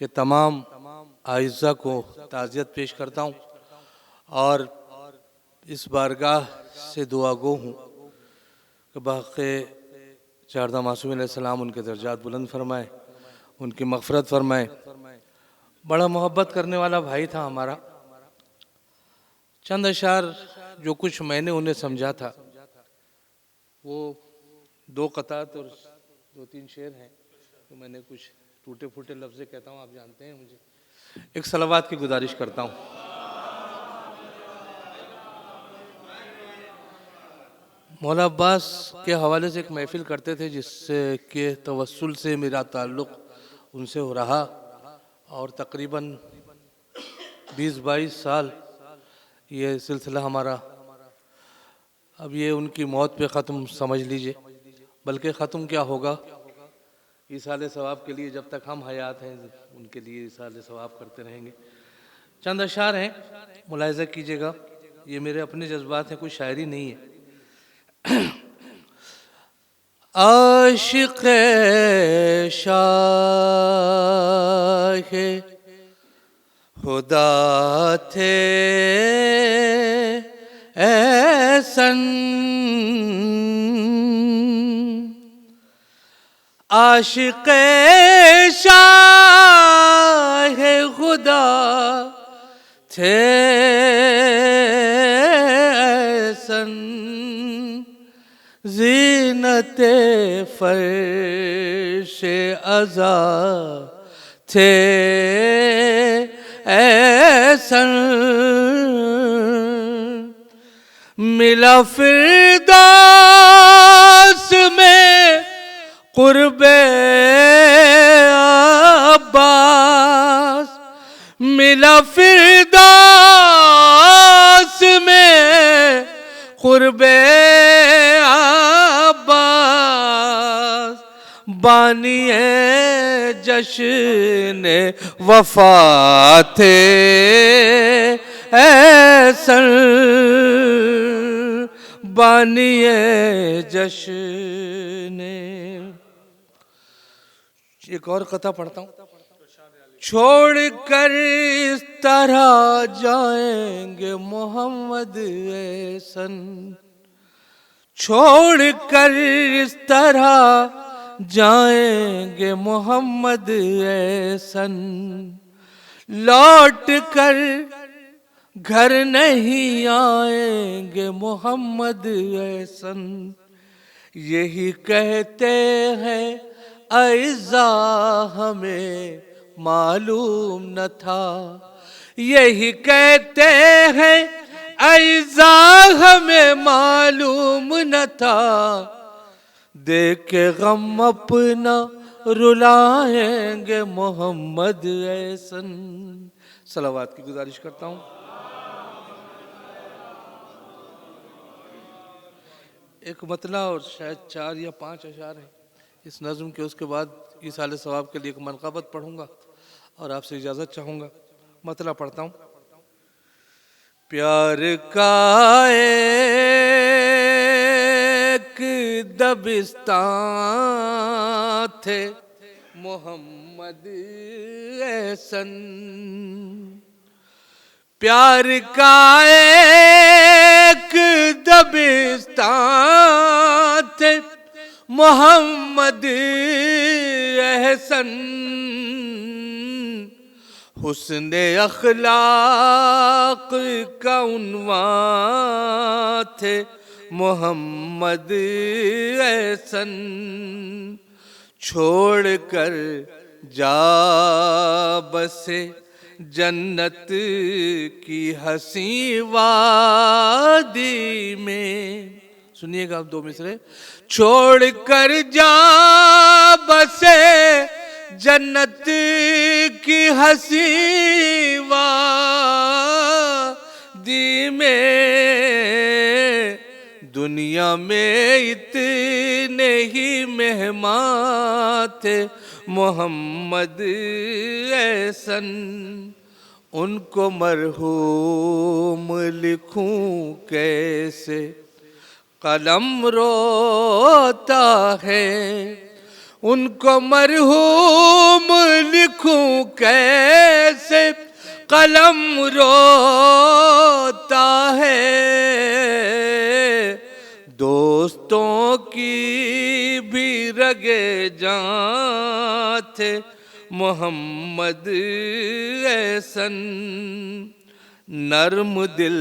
के तमाम आइज़ा को ताज़ियत पेश करता हूँ और इस बारगाह से दुआ गो हूँ कि बाक़ी चारदा मासूम अलैहिस्सलाम उनके दर्जात बुलंद फरमाए, उनकी मग़फ़िरत फरमाए। बड़ा मोहब्बत करने वाला भाई था हमारा। चंद अशार जो कुछ मैंने उन्हें समझा था वो दो क़तात और दो तीन शेर हैं, तो मैंने कुछ टूटे फूटे लफ्ज़ कहता हूँ, आप जानते हैं मुझे। एक सलावात की गुजारिश करता हूँ। मौला अब्बास के हवाले से एक महफ़िल करते थे जिससे के तवस्सुल से मेरा ताल्लुक़ उनसे हो रहा और तकरीबन 20-22 साल ये सिलसिला हमारा। अब ये उनकी मौत पे ख़त्म समझ लीजिए, बल्कि ख़त्म क्या होगा, ईसाले सवाब के लिए जब तक हम हयात हैं उनके लिए ईसाले सवाब करते रहेंगे। चंद अशार हैं, मुलाहिज़ा कीजिएगा, ये मेरे अपने जज्बात हैं, कोई शायरी नहीं है। आशिक़ शाह खुदा थे ऐसन, आशिक़ शाह खुदा थे ऐसन, ज़ीनत फ़र्श अज़ा थे ऐसन, मिला फ़िरदौस में क़ुर्बे अब्बास, मिला फ़िरदौस में क़ुर्बे अब्बास, बानिए जश्न वफ़ा थे ऐसन, बानिए जश्न। एक और कथा पढ़ता हूँ। छोड़ कर इस तरह जाएंगे मोहम्मद ऐसन, छोड़ कर इस तरह जाएंगे मोहम्मद ऐसन, लौट कर घर नहीं आएंगे मोहम्मद ऐसन, यही कहते हैं ऐज़ा हमें मालूम न था, यही कहते हैं ऐज़ा हमें मालूम न था, देख के गम अपना रुलाएंगे मोहम्मद ऐसन। सलावात की गुजारिश करता हूँ। एक मतला और शायद 4 या 5 अशार हैं इस नज़्म के, उसके बाद ईसाले सवाब के लिए एक मनक़बत पढ़ूंगा और आपसे इजाज़त चाहूँगा। मतला पढ़ता हूँ। प्यार का एक दबिस्तान थे मोहम्मद ऐसन, प्यार का एक दबिस्तान थे मोहम्मद ऐसन, हुस्ने अखलाक का उन्वान थे मोहम्मद ऐसन, छोड़ कर जा बसे जन्नत की हसी वादी में। सुनिएगा आप दो मिसरे। छोड़ कर जा बसे जन्नत की हसी वादी में, दुनिया में इतने ही मेहमान थे मोहम्मद ऐसन, उनको मरहूम लिखूं कैसे कलम रोता है, उनको मरहूम लिखूं कैसे, कलम रोता है। दोस्तों की भी रगे जान थे मोहम्मद एहसन। नर्म दिल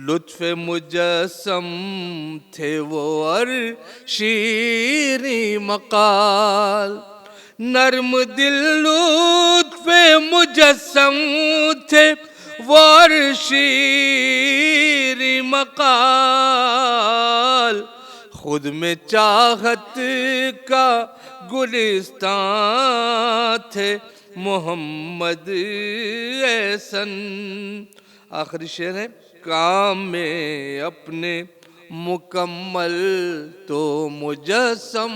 लुत्फ़ मुजस्सम थे वो और शीरी मकाल। नर्म दिल लुत्फ़ मुजस्सम थे वो और शीरी मकाल। खुद में चाहत का गुलिस्तान थे मोहम्मद एहसन। आखिरी शेर है, काम में अपने मुकम्मल तो मुजस्सम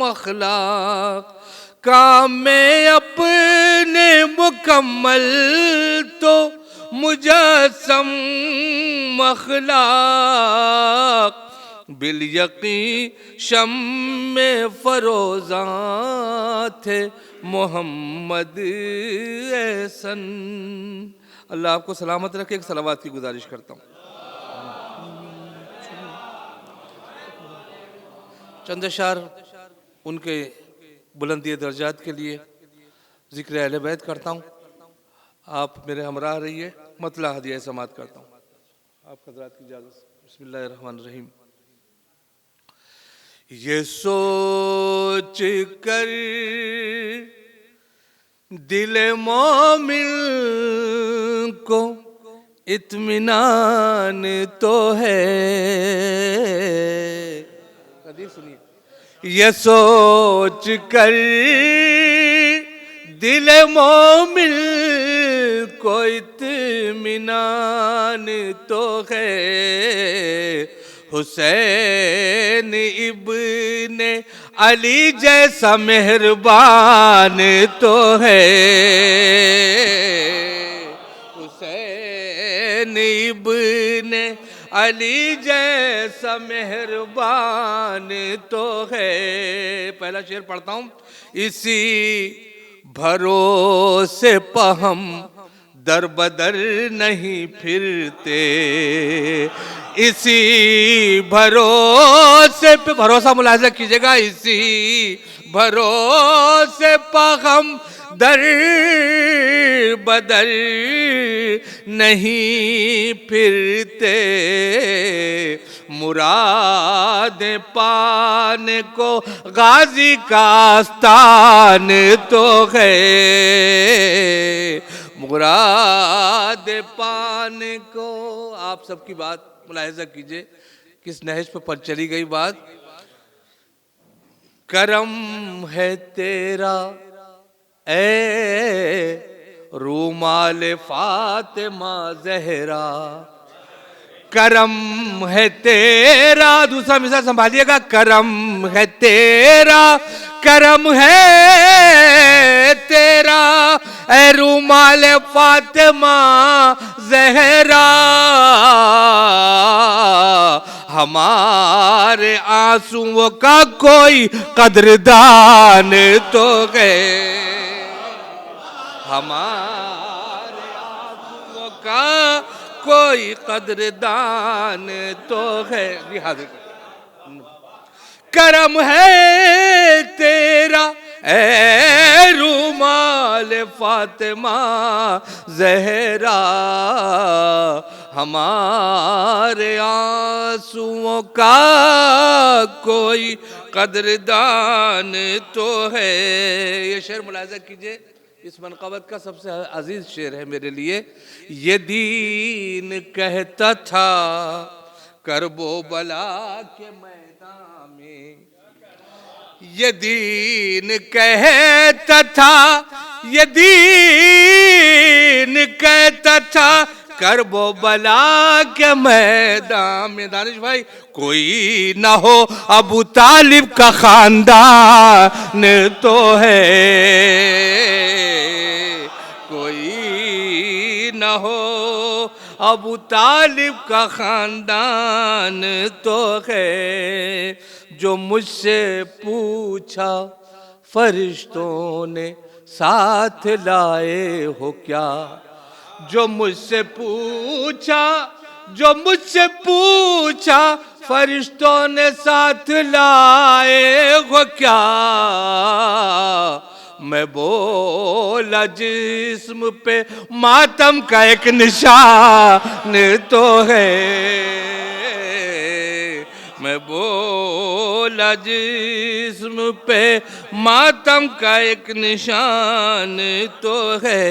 अखलाक। काम में अपने मुकम्मल तो मुजस्सम अखलाक। बिल यकीन शम्मे फरोज़ा थे मोहम्मद एहसन। अल्लाह आपको सलामत रखे। एक सलावत की गुजारिश करता हूँ। चंद अशार उनके बुलंदी दर्जात के लिए जिक्र अहले बैत करता हूँ। आप मेरे हमराह रहिए। मतला हदिया समात करता हूँ आप हज़रात की इजाज़त से। बिस्मिल्लाहिर्रहमानिर्रहीम। ये सोच कर दिल मोमिन को इत्मीनान तो है। कदीर सुनिए। ये सोच कर दिल मोमिन को इत्मीनान तो है। हुसैन इब्ने अली जैसा मेहरबान तो है। हुसैन इब्ने अली जैसा मेहरबान तो है। पहला शेर पढ़ता हूँ। इसी भरोसे पे हम दर बदर नहीं फिरते। इसी भरोसे पे, भरोसा मुलाहिजा कीजिएगा, इसी भरोसे पे हम दर बदर नहीं फिरते। मुराद पाने को गाजी का आस्तान तो है। मुराद पाने को, आप सबकी बात मुलाहिजा कीजिए किस नहज पर चली गई बात। करम है तेरा ए रूमाल फातिमा ज़हरा। करम है तेरा, दूसरा मिसाल संभालिएगा। करम है तेरा, करम है तेरा ए रूमाल फातिमा ज़हरा। हमारे आंसुओं का कोई कदरदान तो है। हमारे आंसुओं का कोई कदरदान तो है। लिहाजा करम है तेरा ए रूमाल फातिमा ज़हरा। हमारे आंसुओं का कोई कदरदान तो है। ये शेर मुलाहिजा कीजिए, इस मनक़बत का सबसे अजीज शेर है मेरे लिए। ये दीन कहता था करबो बला के मैदान में। ये दीन कहता था, ये दीन कहता था करबो बला के मैदान में। दानिश भाई, कोई ना हो अबू तालिब का खानदान तो है। कोई न हो अबू तालिब का खानदान तो है। जो मुझसे पूछा फरिश्तों ने साथ लाए हो क्या। जो मुझसे पूछा फरिश्तों ने साथ लाए हो क्या। मैं बोला जिस्म पे मातम का एक निशान तो है। मैं बोला जिस्म पे मातम का एक निशान तो है।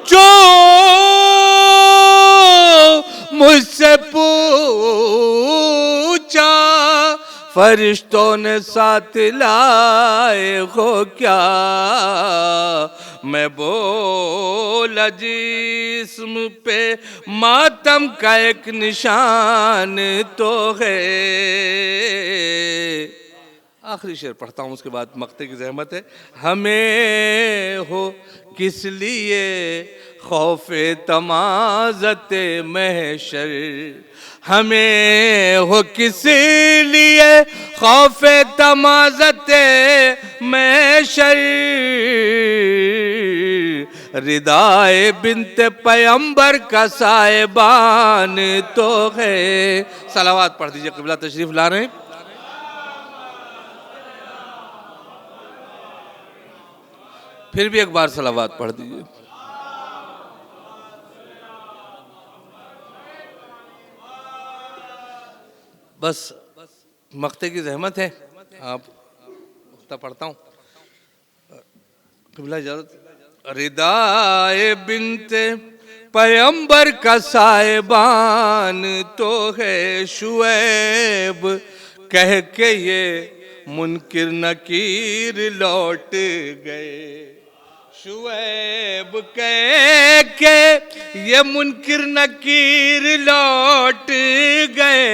जो मुझसे पूछा फरिश्तों ने साथ लाए हो क्या। मैं बोला जिस्म पे मातम का एक निशान तो है। आखिरी शेर पढ़ता हूँ, उसके बाद मक्ते की ज़हमत है। हमें हो किस लिए खौफे तमाज़ते महशर। हमें हो किस लिए खौफे तमाज़ते महशर। रिदाए बिन्ते पैगंबर का साहिबान तो है। सलावात पढ़ दीजिए, क़िबला तशरीफ़ ला रहे हैं। फिर भी एक बार सलावात पढ़ दीजिए। बस मक्ते की ज़हमत है, आप मुक्ता पढ़ता हूँ। क़िबला इजाज़त। रिदाए बिन्ते पैगंबर का साहिबान तो है। शुएब कह के ये मुनकिर नकीर लौट गए। शुएब कह के ये मुनकिर नकीर लौट गए।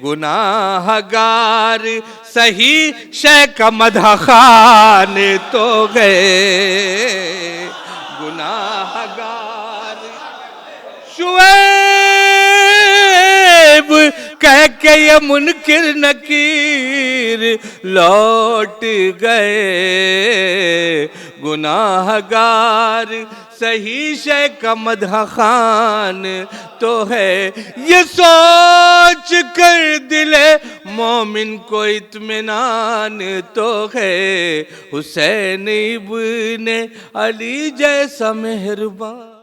गुनाहगार सही शे का मदह खान तो गए। गुनाहगार शुएब कह के ये मुनकिर नकीर लौट गए। गुनाहगार सही शे का मदह खान तो है। ये सोच कर दिले मोमिन को इत्मीनान तो है। हुसैन इब्ने अली जैसा मेहरबान